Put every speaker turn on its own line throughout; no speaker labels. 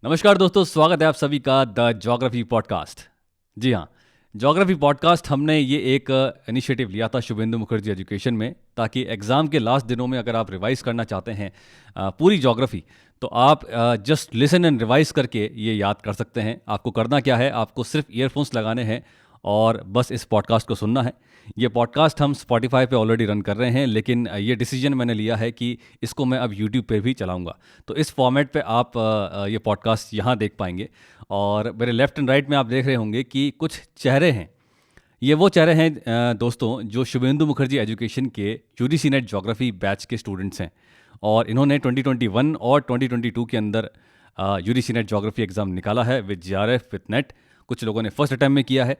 नमस्कार दोस्तों, स्वागत है आप सभी का द ज्योग्राफी पॉडकास्ट। जी हाँ, ज्योग्राफी पॉडकास्ट हमने ये एक इनिशिएटिव लिया था शुभेंदु मुखर्जी एजुकेशन में, ताकि एग्ज़ाम के लास्ट दिनों में अगर आप रिवाइज करना चाहते हैं पूरी ज्योग्राफी, तो आप जस्ट लिसन एंड रिवाइज करके ये याद कर सकते हैं। आपको करना क्या है, आपको सिर्फ ईयरफोन्स लगाने हैं और बस इस पॉडकास्ट को सुनना है। ये पॉडकास्ट हम स्पॉटिफाई पे ऑलरेडी रन कर रहे हैं, लेकिन ये डिसीजन मैंने लिया है कि इसको मैं अब यूट्यूब पे भी चलाऊंगा। तो इस फॉर्मेट पे आप ये पॉडकास्ट यहाँ देख पाएंगे। और मेरे लेफ्ट एंड राइट में आप देख रहे होंगे कि कुछ चेहरे हैं। ये वो चेहरे हैं दोस्तों, जो शुभेंदु मुखर्जी एजुकेशन के यूजीसी नेट ज्योग्राफी बैच के स्टूडेंट्स हैं। और इन्होंने 2021 और 2022 के अंदर यूजीसी नेट ज्योग्राफी एग्ज़ाम निकाला है विद जीआरएफ विद नेट। कुछ लोगों ने फर्स्ट अटैम्प्ट में किया है।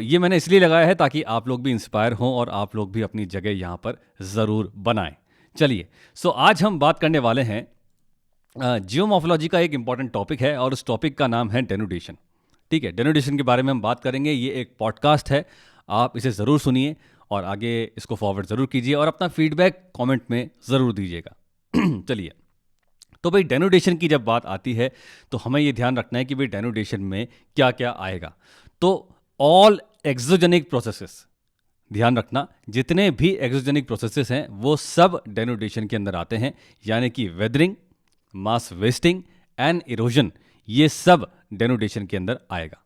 ये मैंने इसलिए लगाया है ताकि आप लोग भी इंस्पायर हों और आप लोग भी अपनी जगह यहाँ पर ज़रूर बनाएं। चलिए, आज हम बात करने वाले हैं जियोमॉर्फोलॉजी का एक इंपॉर्टेंट टॉपिक है और उस टॉपिक का नाम है डेनुडेशन। ठीक है, डेनुडेशन के बारे में हम बात करेंगे। ये एक पॉडकास्ट है, आप इसे ज़रूर सुनिए और आगे इसको फॉरवर्ड ज़रूर कीजिए और अपना फीडबैक कमेंट में ज़रूर दीजिएगा। चलिए, तो भाई डेनुडेशन की जब बात आती है तो हमें ये ध्यान रखना है कि भाई डेनुडेशन में क्या क्या आएगा। तो ऑल एक्सोजेनिक प्रोसेसेस, ध्यान रखना, जितने भी एक्सोजेनिक प्रोसेसेस हैं वो सब डेनुडेशन के अंदर आते हैं, यानी कि weathering, mass wasting and erosion, ये सब डेनुडेशन के अंदर आएगा।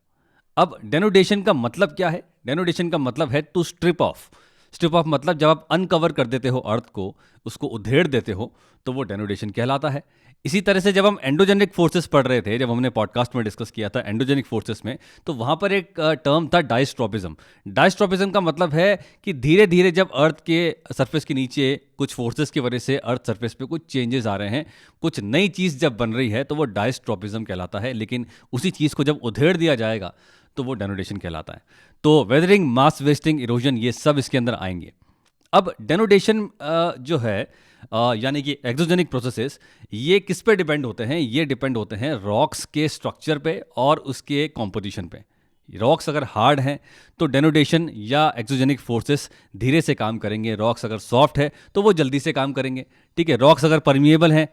अब डेनुडेशन का मतलब क्या है? डेनुडेशन का मतलब है to strip of. Strip of मतलब जब आप अनकवर कर देते हो अर्थ को, उसको उधेड़ देते हो, तो वो डेनुडेशन कहलाता है। इसी तरह से जब हम एंडोजेनिक फोर्सेस पढ़ रहे थे, जब हमने पॉडकास्ट में डिस्कस किया था एंडोजेनिक फोर्सेस में, तो वहाँ पर एक टर्म था डायस्ट्रोपिज्म। डायस्ट्रोपिज्म का मतलब है कि धीरे धीरे जब अर्थ के सरफेस के नीचे कुछ फोर्सेस की वजह से अर्थ सरफेस पे कुछ चेंजेस आ रहे हैं, कुछ नई चीज़ जब बन रही है, तो वो डायस्ट्रोपिज्म कहलाता है। लेकिन उसी चीज़ को जब उधेड़ दिया जाएगा तो वो डेनुडेशन कहलाता है। तो वेदरिंग, मास वेस्टिंग, इरोजन, ये सब इसके अंदर आएंगे। अब डेनुडेशन जो है यानी कि एक्सोजेनिक प्रोसेसेस, ये किस पे डिपेंड होते हैं? ये डिपेंड होते हैं रॉक्स के स्ट्रक्चर पे और उसके कॉम्पोजिशन पे। रॉक्स अगर हार्ड हैं तो डेनुडेशन या एक्सोजेनिक फोर्सेस धीरे से काम करेंगे। रॉक्स अगर सॉफ्ट है तो वो जल्दी से काम करेंगे। ठीक है, रॉक्स अगर परमिएबल हैं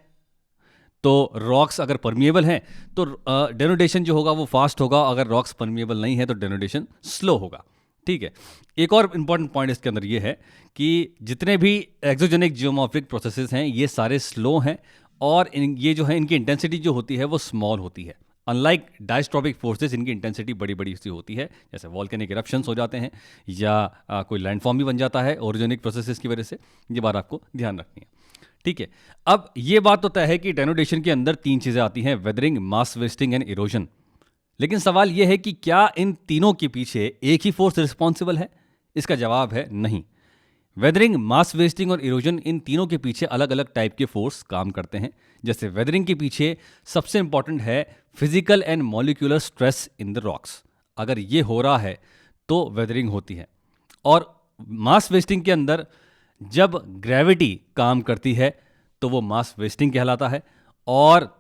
तो डेनुडेशन जो होगा वो फास्ट होगा। अगर रॉक्स परमिएबल नहीं है तो डेनुडेशन स्लो होगा। ठीक है, एक और इंपॉर्टेंट पॉइंट इसके अंदर ये है कि जितने भी एक्सोजेनिक जियोमॉर्फिक प्रोसेसेस हैं ये सारे स्लो हैं और ये जो है इनकी इंटेंसिटी जो होती है वो स्मॉल होती है। अनलाइक डायस्ट्रोपिक फोर्सेस, इनकी इंटेंसिटी बड़ी बड़ी सी होती है, जैसे वॉल्केनिक इरप्शंस हो जाते हैं या कोई लैंडफॉर्म भी बन जाता है ओरिजेनिक प्रोसेसेस की वजह से। ये बात आपको ध्यान रखनी है। ठीक है, अब ये बात तो तय है कि डेनुडेशन के अंदर तीन चीज़ें आती हैं, weathering, mass wasting and erosion. लेकिन सवाल यह है कि क्या इन तीनों के पीछे एक ही फोर्स रिस्पॉन्सिबल है? इसका जवाब है नहीं। वेदरिंग, मास वेस्टिंग और इरोजन, इन तीनों के पीछे अलग अलग टाइप के फोर्स काम करते हैं। जैसे वेदरिंग के पीछे सबसे इंपॉर्टेंट है physical and molecular stress in the rocks. अगर ये हो रहा है तो वेदरिंग होती है। और मास वेस्टिंग के अंदर जब ग्रेविटी काम करती है तो वो मास वेस्टिंग कहलाता है। और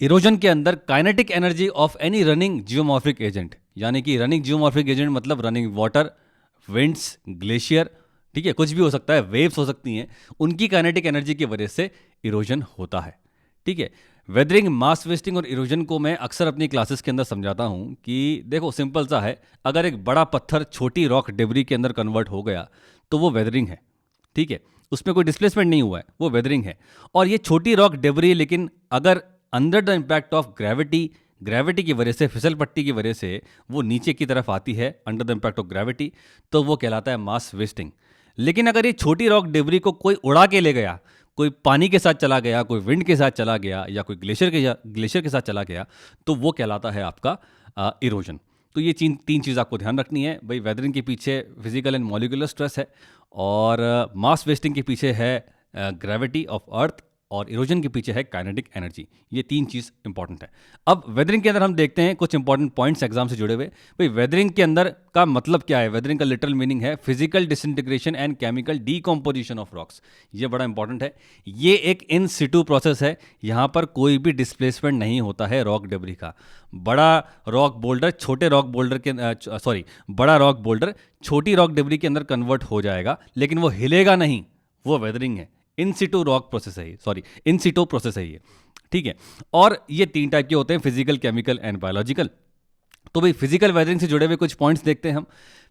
इरोजन के अंदर kinetic energy of any running geomorphic agent, यानी कि रनिंग जियोमॉर्फिक एजेंट मतलब रनिंग वाटर, विंड्स, ग्लेशियर, ठीक है, कुछ भी हो सकता है, वेव्स हो सकती हैं, उनकी काइनेटिक एनर्जी की वजह से इरोजन होता है। ठीक है, वेदरिंग, मास वेस्टिंग और इरोजन को मैं अक्सर अपनी क्लासेस के अंदर समझाता हूं कि देखो सिंपल सा है, अगर एक बड़ा पत्थर छोटी रॉक डेब्री के अंदर कन्वर्ट हो गया तो वो वेदरिंग है। ठीक है, उसमें कोई डिस्प्लेसमेंट नहीं हुआ है, वो वेदरिंग है। और ये छोटी रॉक डेब्री लेकिन अगर under the impact of gravity की वजह से, फिसल पट्टी की वजह से वो नीचे की तरफ आती है under the impact of gravity, तो वो कहलाता है मास वेस्टिंग। लेकिन अगर ये छोटी रॉक डेब्री को कोई उड़ा के ले गया, कोई पानी के साथ चला गया, कोई विंड के साथ चला गया या कोई ग्लेशियर के साथ चला गया, तो वो कहलाता है आपका इरोजन। तो ये तीन चीज़ आपको ध्यान रखनी है भाई। वेदरिंग के पीछे फिजिकल एंड मॉलिक्यूलर स्ट्रेस है और मास वेस्टिंग के पीछे है ग्रेविटी ऑफ अर्थ और इरोजन के पीछे है काइनेटिक एनर्जी। ये तीन चीज़ इंपॉर्टेंट है। अब वेदरिंग के अंदर हम देखते हैं कुछ इंपॉर्टेंट पॉइंट्स एग्जाम से जुड़े हुए। भाई वेदरिंग के अंदर का मतलब क्या है? वेदरिंग का लिटरल मीनिंग है physical disintegration and chemical decomposition of rocks. ये बड़ा इंपॉर्टेंट है। ये एक इन सिटू प्रोसेस है, यहाँ पर कोई भी डिस्प्लेसमेंट नहीं होता है रॉक डेब्री का। बड़ा रॉक बोल्डर छोटी रॉक डेब्री के अंदर कन्वर्ट हो जाएगा, लेकिन वो हिलेगा नहीं, वो वेदरिंग है। इन सिटू रॉक प्रोसेस है ये, सॉरी इन सिटू प्रोसेस है ये, ठीक है। और ये 3 टाइप के होते हैं, फिजिकल, केमिकल एंड बायोलॉजिकल। तो भाई फिजिकल वेदरिंग से जुड़े हुए कुछ पॉइंट्स देखते हैं हम।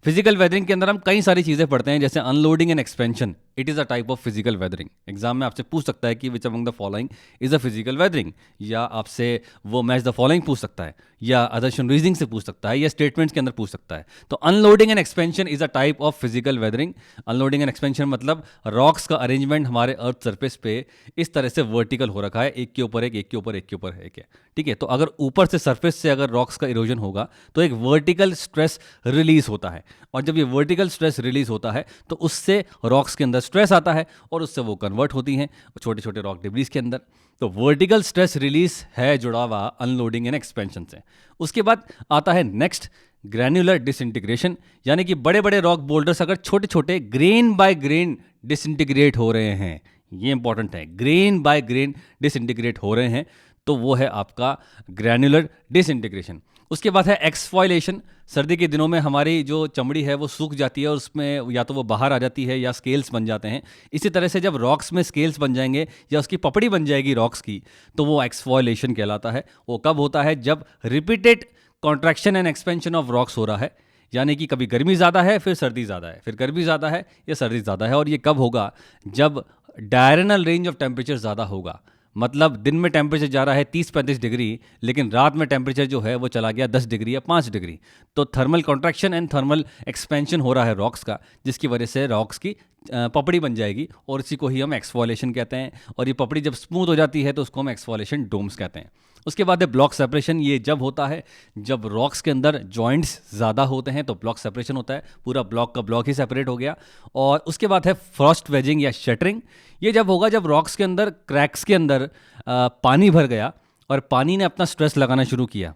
फिजिकल वेदरिंग के अंदर हम कई सारी चीज़ें पढ़ते हैं, जैसे unloading and expansion, it is a type of physical weathering. Exam में आपसे पूछ सकता है कि which among the following is a physical weathering, या आपसे वो मैच द फॉलोइंग पूछ सकता है, या अदर्शन रीजनिंग से पूछ सकता है, या स्टेटमेंट्स के अंदर पूछ सकता है। तो unloading and expansion is a type of physical weathering. Unloading and expansion मतलब रॉक्स का अरेंजमेंट हमारे अर्थ सरफेस पे इस तरह से वर्टिकल हो रखा है, एक के ऊपर एक, एक के ऊपर एक के ऊपर एक है, ठीक है। तो अगर ऊपर से सरफेस से अगर रॉक्स का इरोजन होगा तो एक वर्टिकल स्ट्रेस रिलीज होता है, और जब ये वर्टिकल स्ट्रेस रिलीज होता है तो उससे रॉक्स के अंदर स्ट्रेस आता है और उससे वो कन्वर्ट होती हैं छोटे छोटे रॉक डिब्रीज के अंदर। तो वर्टिकल स्ट्रेस रिलीज है जुड़ा हुआ अनलोडिंग एंड एक्सपेंशन से। उसके बाद आता है नेक्स्ट ग्रैन्युलर डिसइंटीग्रेशन, यानी कि बड़े बड़े रॉक बोल्डर्स अगर छोटे छोटे ग्रेन बाय ग्रेन डिसइंटीग्रेट हो रहे हैं, ये इंपॉर्टेंट है, ग्रेन बाय ग्रेन डिसइंटीग्रेट हो रहे हैं, तो वो है आपका ग्रैन्युलर डिसइंटीग्रेशन। उसके बाद है एक्सफॉइलेशन। सर्दी के दिनों में हमारी जो चमड़ी है वो सूख जाती है और उसमें या तो वो बाहर आ जाती है या स्केल्स बन जाते हैं। इसी तरह से जब रॉक्स में स्केल्स बन जाएंगे या उसकी पपड़ी बन जाएगी रॉक्स की, तो वो एक्सफॉइलेशन कहलाता है। वो कब होता है? जब repeated contraction and expansion of rocks हो रहा है, यानी कि कभी गर्मी ज़्यादा है, फिर सर्दी ज़्यादा है, फिर गर्मी ज़्यादा है या सर्दी ज़्यादा है। और ये कब होगा? जब डायरेनल रेंज ऑफ टेम्परेचर ज़्यादा होगा। मतलब दिन में टेम्परेचर जा रहा है 30-35 डिग्री, लेकिन रात में टेम्परेचर जो है वो चला गया 10 डिग्री या 5 डिग्री। तो thermal contraction and thermal expansion हो रहा है रॉक्स का, जिसकी वजह से रॉक्स की पपड़ी बन जाएगी, और इसी को ही हम एक्सफॉलेशन कहते हैं। और ये पपड़ी जब स्मूथ हो जाती है तो उसको हम एक्सफॉलेशन डोम्स कहते हैं। उसके बाद है ब्लॉक सेपरेशन। ये जब होता है जब रॉक्स के अंदर जॉइंट्स ज़्यादा होते हैं तो ब्लॉक सेपरेशन होता है, पूरा ब्लॉक का ब्लॉक ही सेपरेट हो गया। और उसके बाद है फ्रॉस्ट वेजिंग या शटरिंग। ये जब होगा जब रॉक्स के अंदर, क्रैक्स के अंदर पानी भर गया और पानी ने अपना स्ट्रेस लगाना शुरू किया।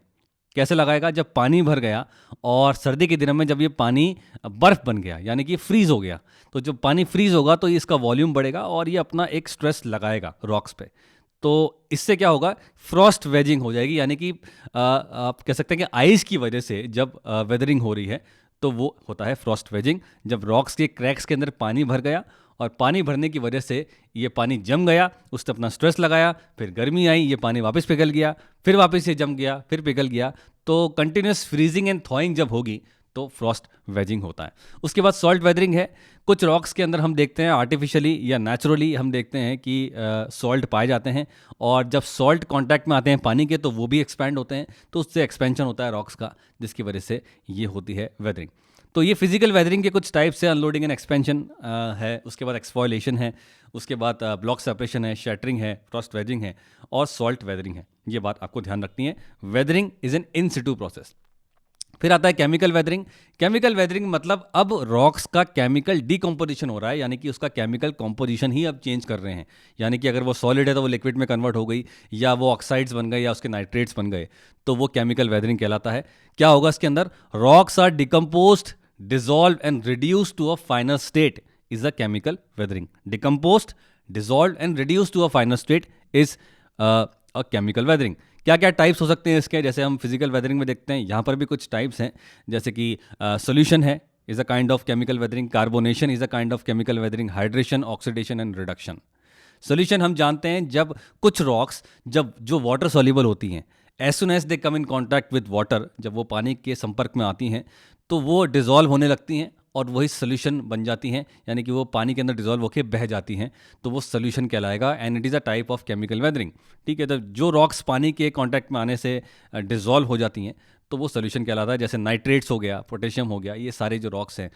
कैसे लगाएगा? जब पानी भर गया और सर्दी के दिनों में जब ये पानी बर्फ़ बन गया, यानी कि फ्रीज़ हो गया, तो जब पानी फ्रीज़ होगा तो इसका वॉल्यूम बढ़ेगा और ये अपना एक स्ट्रेस लगाएगा रॉक्स पे। तो इससे क्या होगा? फ्रॉस्ट वेजिंग हो जाएगी, यानी कि आप कह सकते हैं कि आइस की वजह से जब वेदरिंग हो रही है तो वो होता है फ्रॉस्ट वेजिंग। जब रॉक्स के क्रैक्स के अंदर पानी भर गया और पानी भरने की वजह से ये पानी जम गया, उसने अपना स्ट्रेस लगाया, फिर गर्मी आई, ये पानी वापस पिघल गया, फिर वापस ये जम गया, फिर पिघल गया। तो कंटिन्यूस फ्रीजिंग एंड थॉइंग जब होगी तो फ्रॉस्ट वेजिंग होता है। उसके बाद सॉल्ट वेदरिंग है। कुछ रॉक्स के अंदर हम देखते हैं आर्टिफिशियली या नेचुरली हम देखते हैं कि सॉल्ट पाए जाते हैं, और जब सॉल्ट कांटेक्ट में आते हैं पानी के तो वो भी एक्सपैंड होते हैं, तो उससे एक्सपेंशन होता है रॉक्स का, जिसकी वजह से ये होती है वेदरिंग। तो ये फिजिकल वेदरिंग के कुछ टाइप्स है, अनलोडिंग एंड एक्सपेंशन है, उसके बाद एक्सफॉइलेशन है, उसके बाद ब्लॉक सेपरेशन है, शैटरिंग है, फ्रॉस्ट वेजिंग है और सॉल्ट वेदरिंग है। ये बात आपको ध्यान रखनी है। Weathering is an in Situ process. फिर आता है केमिकल वेदरिंग। केमिकल वेदरिंग मतलब अब रॉक्स का केमिकल डिकम्पोजिशन हो रहा है, यानी कि उसका केमिकल कॉम्पोजिशन ही अब चेंज कर रहे हैं। यानी कि अगर वो सॉलिड है तो वो लिक्विड में कन्वर्ट हो गई, या वो ऑक्साइड्स बन गए, या उसके नाइट्रेट्स बन गए, तो वो केमिकल वेदरिंग कहलाता है। क्या होगा इसके अंदर? Rocks are decomposed, dissolved and reduced to a finer state is a chemical weathering. Decomposed, dissolved and reduced to a finer state is a chemical weathering. क्या क्या टाइप्स हो सकते हैं इसके? जैसे हम फिजिकल वेदरिंग में देखते हैं, यहाँ पर भी कुछ टाइप्स हैं, जैसे कि सोल्यूशन है, is a kind of chemical weathering. Carbonation is a kind of chemical weathering. Hydration, oxidation and reduction. Solution हम जानते हैं जब कुछ रॉक्स जब जो वाटर सॉल्युबल होती हैं, as soon as they come in contact with water, जब वो पानी के संपर्क में आती हैं तो वो डिज़ोल्व होने लगती हैं और वही सोल्यूशन बन जाती हैं, यानी कि वो पानी के अंदर डिज़ोल्व होकर बह जाती हैं, तो वो सोल्यूशन कहलाएगा। And it is a type of chemical weathering. ठीक है, तो जो रॉक्स पानी के कांटेक्ट में आने से डिज़ोल्व हो जाती हैं तो वो सोल्यूशन कहलाता है। जैसे नाइट्रेट्स हो गया, पोटेशियम हो गया, ये सारे जो रॉक्स हैं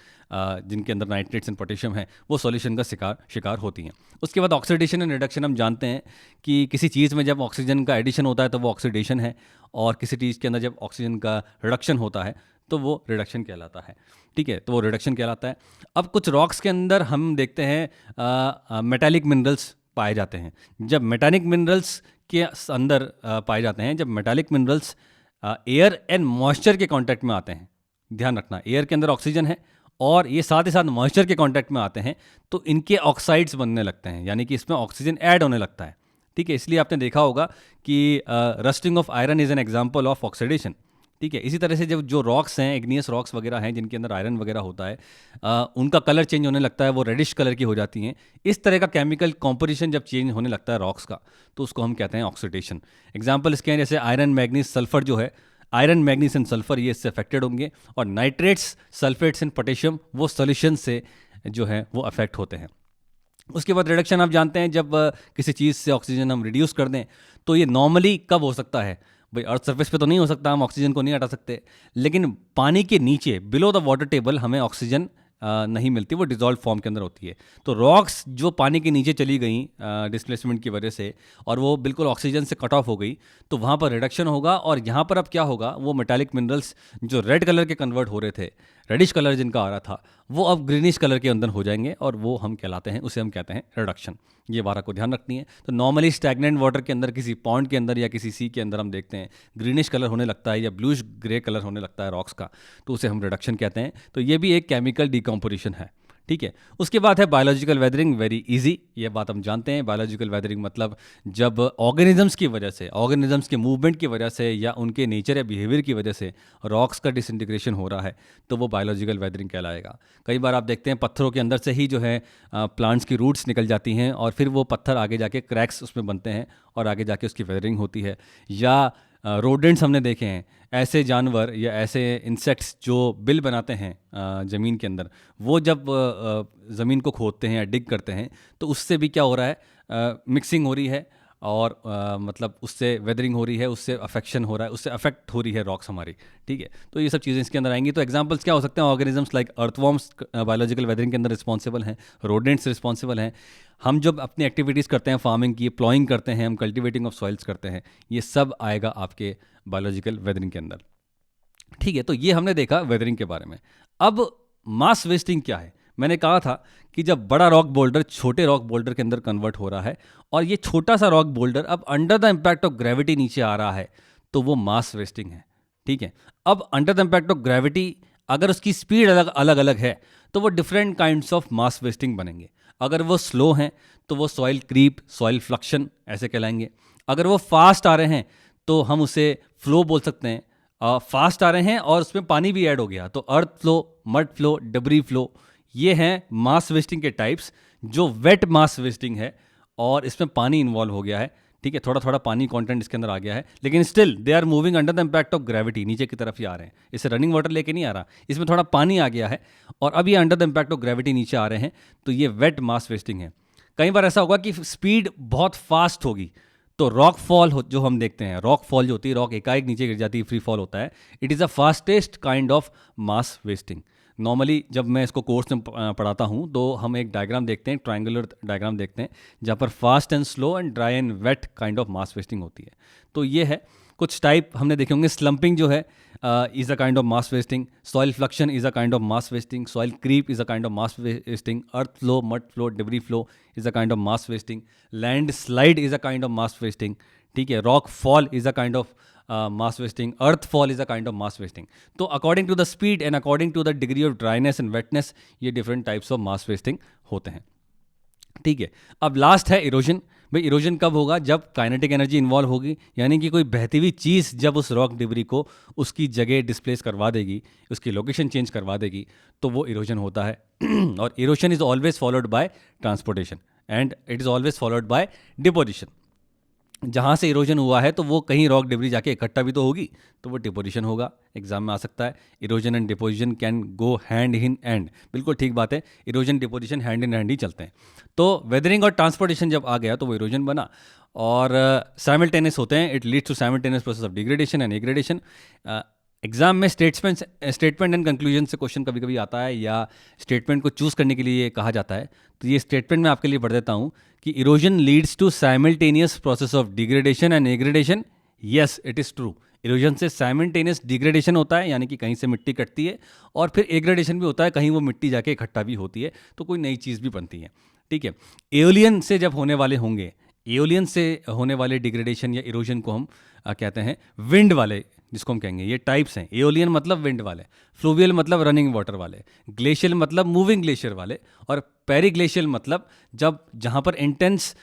जिनके अंदर नाइट्रेट्स एंड पोटेशियम है, वो सोल्यूशन का शिकार होती हैं। उसके बाद ऑक्सीडेशन एंड रिडक्शन। हम जानते हैं कि किसी चीज़ में जब ऑक्सीजन का एडिशन होता है तो वो ऑक्सीडेशन है, और किसी चीज़ के अंदर जब ऑक्सीजन का रिडक्शन होता है तो वो रिडक्शन कहलाता है। ठीक है, तो वो रिडक्शन कहलाता है। अब कुछ रॉक्स के अंदर हम देखते हैं मेटालिक मिनरल्स पाए जाते हैं। जब मेटालिक मिनरल्स के अंदर पाए जाते हैं, जब metallic minerals air and moisture के कांटेक्ट में आते हैं, ध्यान रखना, एयर के अंदर ऑक्सीजन है और ये साथ ही साथ मॉइस्चर के कांटेक्ट में आते हैं, तो इनके ऑक्साइड्स बनने लगते हैं, यानी कि इसमें ऑक्सीजन ऐड होने लगता है। ठीक है, इसलिए आपने देखा होगा कि rusting of iron is an example of oxidation. ठीक है। इसी तरह से जब जो रॉक्स हैं, इग्नियस रॉक्स वगैरह हैं जिनके अंदर आयरन वगैरह होता है, उनका कलर चेंज होने लगता है, वो रेडिश कलर की हो जाती हैं। इस तरह का केमिकल कॉम्पोजिशन जब चेंज होने लगता है रॉक्स का, तो उसको हम कहते हैं ऑक्सीडेशन। एग्जाम्पल इसके हैं जैसे आयरन, मैग्नीज, सल्फर जो है, आयरन, मैग्नीज एंड सल्फर ये इससे अफेक्टेड होंगे, और नाइट्रेट्स, सल्फेट्स एंड पोटेशियम वो सोल्यूशन से जो है वो अफेक्ट होते हैं। उसके बाद रिडक्शन आप जानते हैं, जब किसी चीज़ से ऑक्सीजन हम रिड्यूस कर दें, तो ये नॉर्मली कब हो सकता है भाई, अर्थ सरफेस पे तो नहीं हो सकता, हम ऑक्सीजन को नहीं हटा सकते, लेकिन पानी के नीचे बिलो द वाटर टेबल हमें ऑक्सीजन नहीं मिलती, वो डिजॉल्व फॉर्म के अंदर होती है। तो रॉक्स जो पानी के नीचे चली गई डिस्प्लेसमेंट की वजह से, और वो बिल्कुल ऑक्सीजन से कट ऑफ हो गई, तो वहाँ पर रिडक्शन होगा, और यहाँ पर अब क्या होगा, वो मेटालिक मिनरल्स जो रेड कलर के कन्वर्ट हो रहे थे, रेडिश कलर जिनका आ रहा था, वो अब ग्रीनिश कलर के अंदर हो जाएंगे, और वो हम कहलाते हैं, उसे हम कहते हैं रिडक्शन। ये बात आपको ध्यान रखनी है। तो नॉर्मली स्टैग्नेंट वाटर के अंदर, किसी पॉन्ड के अंदर या किसी सी के अंदर हम देखते हैं ग्रीनिश कलर होने लगता है या ब्लूइश ग्रे कलर होने लगता है रॉक्स का, तो उसे हम रिडक्शन कहते हैं। तो ये भी एक केमिकल डिकम्पोजिशन है, ठीक है। उसके बाद है बायोलॉजिकल वेदरिंग, वेरी इजी, ये बात हम जानते हैं। बायोलॉजिकल वेदरिंग मतलब जब ऑर्गेनिजम्स की वजह से, ऑर्गेनिजम्स के मूवमेंट की वजह से या उनके नेचर या बिहेवियर की वजह से रॉक्स का डिसइंटीग्रेशन हो रहा है, तो वो बायोलॉजिकल वेदरिंग कहलाएगा। कई बार आप देखते हैं पत्थरों के अंदर से ही जो है प्लांट्स की रूट्स निकल जाती हैं, और फिर वो पत्थर आगे जाके क्रैक्स उसमें बनते हैं, और आगे जाके उसकी वेदरिंग होती है। या रोडेंट्स हमने देखे हैं, ऐसे जानवर या ऐसे इंसेक्ट्स जो बिल बनाते हैं ज़मीन के अंदर, वो जब ज़मीन को खोदते हैं या डिग करते हैं, तो उससे भी क्या हो रहा है, मिक्सिंग हो रही है, और मतलब उससे वेदरिंग हो रही है, उससे अफेक्शन हो रहा है, उससे अफेक्ट हो रही है रॉक्स हमारी, ठीक है। तो ये सब चीज़ें इसके अंदर आएंगी। तो एग्जांपल्स क्या हो सकते हैं, organisms like earthworms biological weathering के अंदर रिस्पॉन्सिबल हैं, रोडेंट्स रिस्पॉन्सिबल हैं। हम जब अपनी एक्टिविटीज़ करते हैं, फार्मिंग की, प्लॉइंग करते हैं, हम कल्टिवेटिंग ऑफ सॉइल्स करते हैं, ये सब आएगा आपके बायोलॉजिकल वेदरिंग के अंदर, ठीक है। तो ये हमने देखा वेदरिंग के बारे में। अब मास वेस्टिंग क्या है, मैंने कहा था कि जब बड़ा रॉक बोल्डर छोटे रॉक बोल्डर के अंदर कन्वर्ट हो रहा है, और ये छोटा सा रॉक बोल्डर अब under the impact of gravity नीचे आ रहा है, तो वो मास वेस्टिंग है, ठीक है। अब under the impact of gravity अगर उसकी स्पीड अलग अलग है, तो वो different kinds of mass wasting बनेंगे। अगर वो स्लो हैं तो वो सॉइल क्रीप, सॉइल फ्लक्शन ऐसे कहलाएंगे। अगर वो फास्ट आ रहे हैं तो हम उसे फ्लो बोल सकते हैं। फास्ट आ रहे हैं और उसमें पानी भी ऐड हो गया, तो अर्थ फ्लो, मड फ्लो, डबरी फ्लो, ये हैं मास वेस्टिंग के टाइप्स। जो वेट मास वेस्टिंग है और इसमें पानी इन्वॉल्व हो गया है, ठीक है, थोड़ा थोड़ा पानी कंटेंट इसके अंदर आ गया है, लेकिन still they are moving under the impact of gravity, नीचे की तरफ ही आ रहे हैं। इससे रनिंग वाटर लेके नहीं आ रहा, इसमें थोड़ा पानी आ गया है और अब ये under the impact of gravity नीचे आ रहे हैं, तो ये वेट मास वेस्टिंग है। कई बार ऐसा होगा कि स्पीड बहुत फास्ट होगी, तो रॉक फॉल जो हम देखते हैं, रॉक फॉल जो होती है, रॉक एकाएक नीचे गिर जाती है, फ्री फॉल होता है, it is a fastest kind of mass wasting. Normally जब मैं इसको कोर्स में पढ़ाता हूँ तो हम एक डायग्राम देखते हैं, ट्रायंगुलर डायग्राम देखते हैं, जहाँ पर fast and slow and dry and wait kind of mass wasting होती है। तो ये है कुछ टाइप हमने देखे होंगे। स्लम्पिंग जो है is a kind of mass wasting, solifluction is a kind of mass wasting, soil creep is a kind of mass wasting, earth flow, mud flow, debris flow is a kind of mass wasting, landslide is a kind of mass wasting, ठीक है, rock fall is a kind of mass wasting, earth fall is a kind of mass wasting. तो according to the speed and according to the degree of dryness and wetness, ये different types of mass wasting होते हैं, ठीक है। अब last है erosion. भाई erosion कब होगा, जब काइनेटिक एनर्जी इन्वॉल्व होगी, यानी कि कोई बहती हुई चीज़ जब उस रॉक डिबरी को उसकी जगह डिस्प्लेस करवा देगी, उसकी लोकेशन चेंज करवा देगी, तो वो इरोजन होता है। और erosion is always followed by transportation and it is always followed by deposition. जहाँ से इरोजन हुआ है तो वो कहीं रॉक डिबरी जाके इकट्ठा भी तो होगी, तो वो डिपोजिशन होगा। एग्जाम में आ सकता है, erosion and deposition can go hand in hand. बिल्कुल ठीक बात है, erosion deposition hand in hand ही चलते हैं। तो वेदरिंग और ट्रांसपोर्टेशन जब आ गया तो वो इरोजन बना, और साइमल्टेनियस होते हैं, it leads to simultaneous process of degradation and aggradation. Exam में स्टेटमेंट एंड कंक्लूजन से क्वेश्चन कभी कभी आता है, या स्टेटमेंट को चूज़ करने के लिए कहा जाता है, तो ये स्टेटमेंट मैं आपके लिए पढ़ देता हूँ कि erosion leads to simultaneous process of degradation and aggradation. Yes, it is true. Erosion से साइमल्टेनियस डिग्रेडेशन होता है, यानी कि कहीं से मिट्टी कटती है, और फिर एग्रेडेशन भी होता है, कहीं वो मिट्टी जाके इकट्ठा भी होती है, तो कोई नई चीज़ भी बनती है, ठीक है। एओलियन से जब होने वाले होंगे, एओलियन से होने वाले डिग्रेडेशन या इरोजन को हम कहते हैं विंड वाले, जिसको हम कहेंगे, ये टाइप्स हैं। एओलियन मतलब विंड वाले, फ्लूवियल मतलब रनिंग वाटर वाले, ग्लेशियल मतलब मूविंग ग्लेशियर वाले, और पेरीग्लेशियल मतलब जब जहाँ पर intense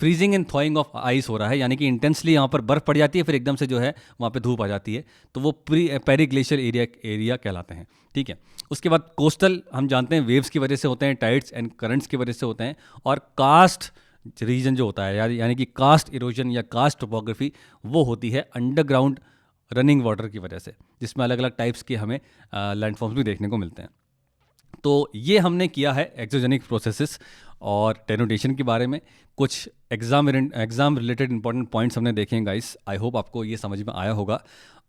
freezing and थॉइंग of ice हो रहा है, यानी कि इंटेंसली यहाँ पर बर्फ़ पड़ जाती है, फिर एकदम से जो है वहाँ पे धूप आ जाती है, तो वो पेरीग्लेशियल एरिया कहलाते हैं। ठीक है। उसके बाद कोस्टल हम जानते हैं वेव्स की वजह से होते हैं, टाइड्स एंड करंट्स की वजह से होते हैं, और कास्ट रीजन जो होता है यानी कि कास्ट इरोजन या कास्ट टोपोग्राफी वो होती है अंडरग्राउंड रनिंग वाटर की वजह से, जिसमें अलग अलग टाइप्स के हमें लैंडफॉर्म्स भी देखने को मिलते हैं। तो ये हमने किया है एक्सोजेनिक प्रोसेसेस और टेनोटेशन के बारे में, कुछ एग्जाम रिलेटेड इंपॉर्टेंट पॉइंट्स हमने देखे हैं गाइस। आई होप आपको ये समझ में आया होगा।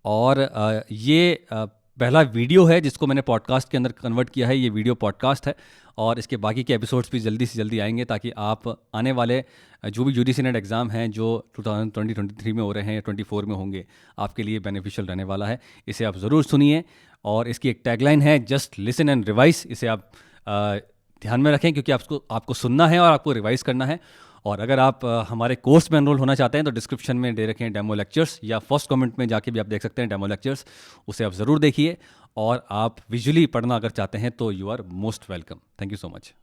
और ये पहला वीडियो है जिसको मैंने पॉडकास्ट के अंदर कन्वर्ट किया है, ये वीडियो पॉडकास्ट है, और इसके बाकी के एपिसोड्स भी जल्दी से जल्दी आएंगे, ताकि आप आने वाले जो भी यूजीसी नेट एग्ज़ाम हैं जो 2023 में हो रहे हैं या 24 में होंगे, आपके लिए बेनिफिशियल रहने वाला है। इसे आप ज़रूर सुनिए, और इसकी एक टैगलाइन है जस्ट लिसन एंड रिवाइज। इसे आप ध्यान में रखें, क्योंकि आपको सुनना है और आपको रिवाइज करना है। और अगर आप हमारे कोर्स में एनरोल होना चाहते हैं तो डिस्क्रिप्शन में दे रखे हैं डेमो लेक्चर्स, या फर्स्ट कमेंट में जाके भी आप देख सकते हैं डेमो लेक्चर्स, उसे आप ज़रूर देखिए। और आप विजुअली पढ़ना अगर चाहते हैं तो you are most welcome. Thank you so much.